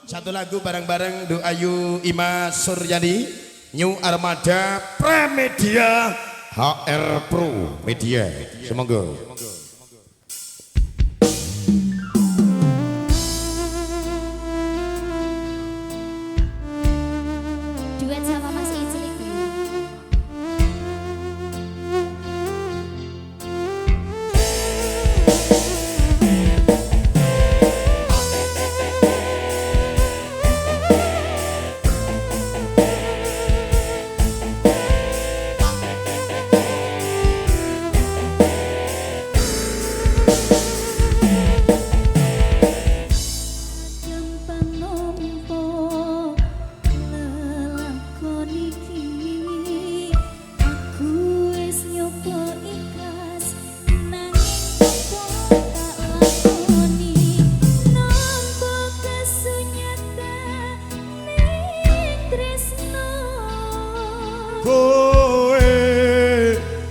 Satu lagu bareng-bareng Do Ayu Ima Suryani, New Armada Pramedia HR Pro Media. Semoga. Duet sama Mas Ijlik.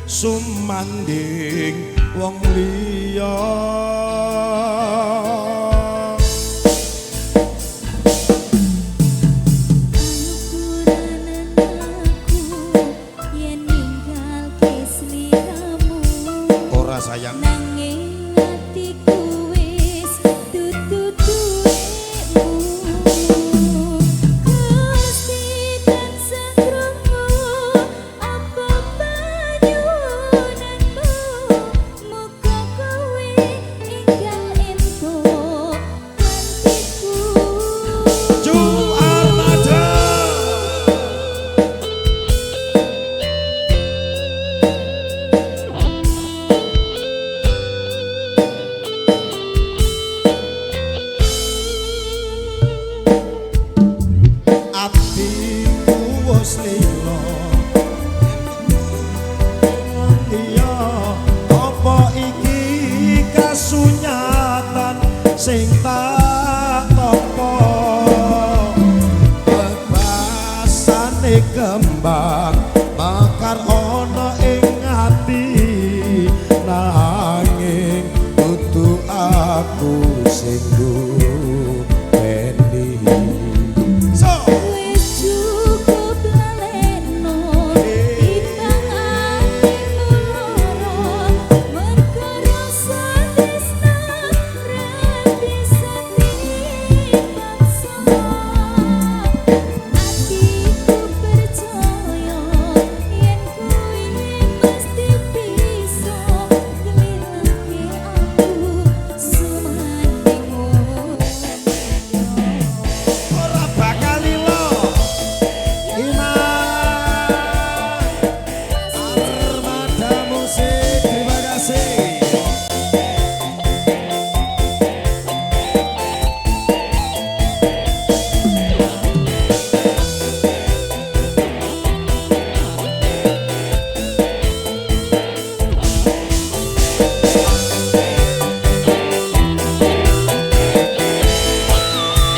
Sumanding wong liya ora sayang nanging atiku wis dudu duwekmu Gusti tansah krungu apa panyunanmu muga kowe enggal entuk gantiku Ju Armada atiku wis lilo iya apa iki kasunyatan sing tak tampa bebasane kembang mekar ana ing ati nanging kudu aku sing duweni wis cukup lalekno timbang atimu loro merga rasa tresna ra bisa timbang sama atiku percaya yen kuwi mesti bisa nglilangke aku sumandingmu ora bakal lilo Ima Armada Musik. Terima kasih.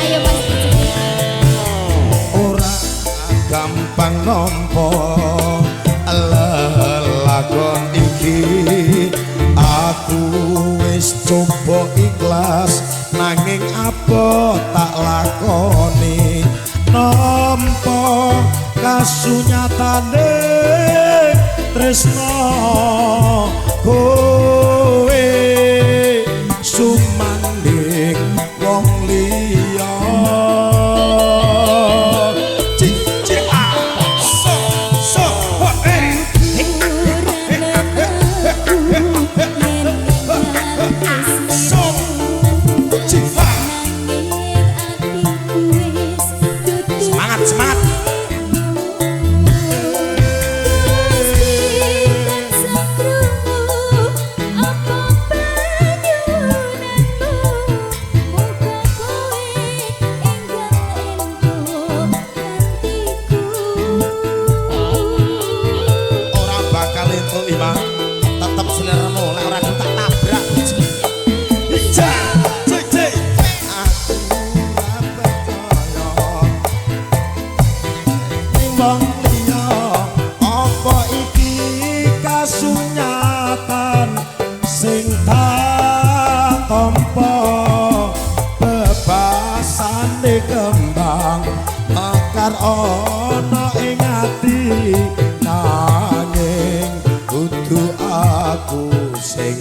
ayo Mas Ijlik Ora gampang nampa lelagon iki aku wis coba ikhlas nanging apa tak lakoni nampa kasunyatane tresna kowe sumanding wong liya Semangat, semangat. Gusti tansah krungu sane kembang mekar ana ing ati nanging kudu aku sing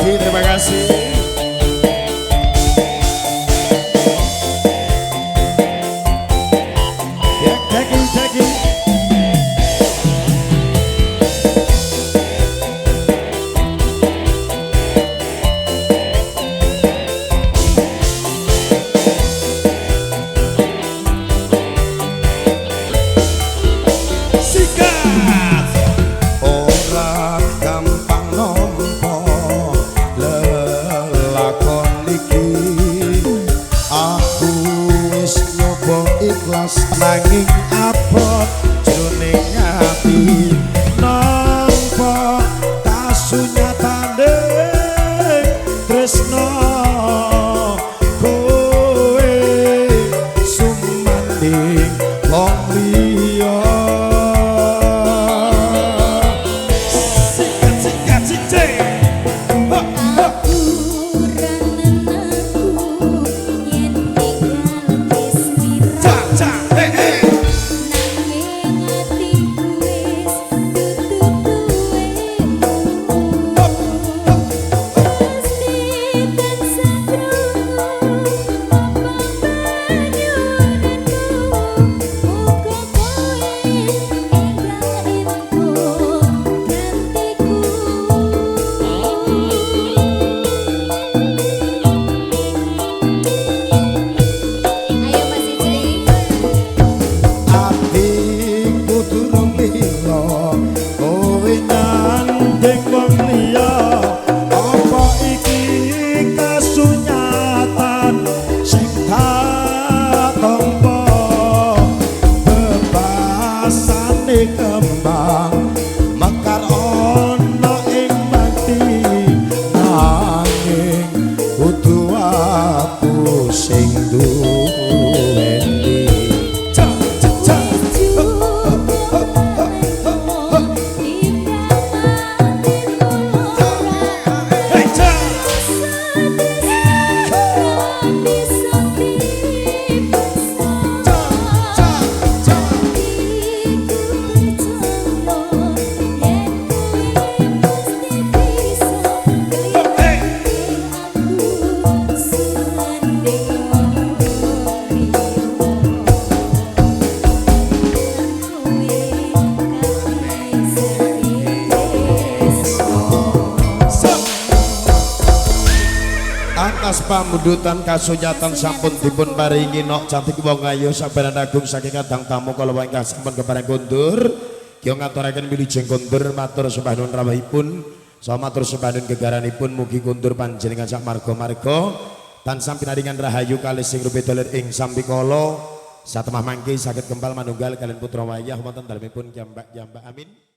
terima kasih. Ikhlas nanging abot jroning ati nampa kasunyatane tresno kowe sumanding wong liya sikat cicing kembang mekar ana ing mati nanging kudu aku sing duweni atas pamundutan kasunyatan sampun dipun paringi nok cantik wong ayu sabaran agung saking kadang tamu kala wingkah sampun kepareng kondur kya ngaturaken wilujeng kondur matur sembah nuwun rawuhipun saha matur sembah nuwun gegaranipun mugi kondur panjenengan sak marga-marga tansah pinaringan rahayu kalih sing rupi dolir ing sampikala satemah mangke saged kempal manunggal kalian putra wayah wonten dalemipun jambak-jambak amin.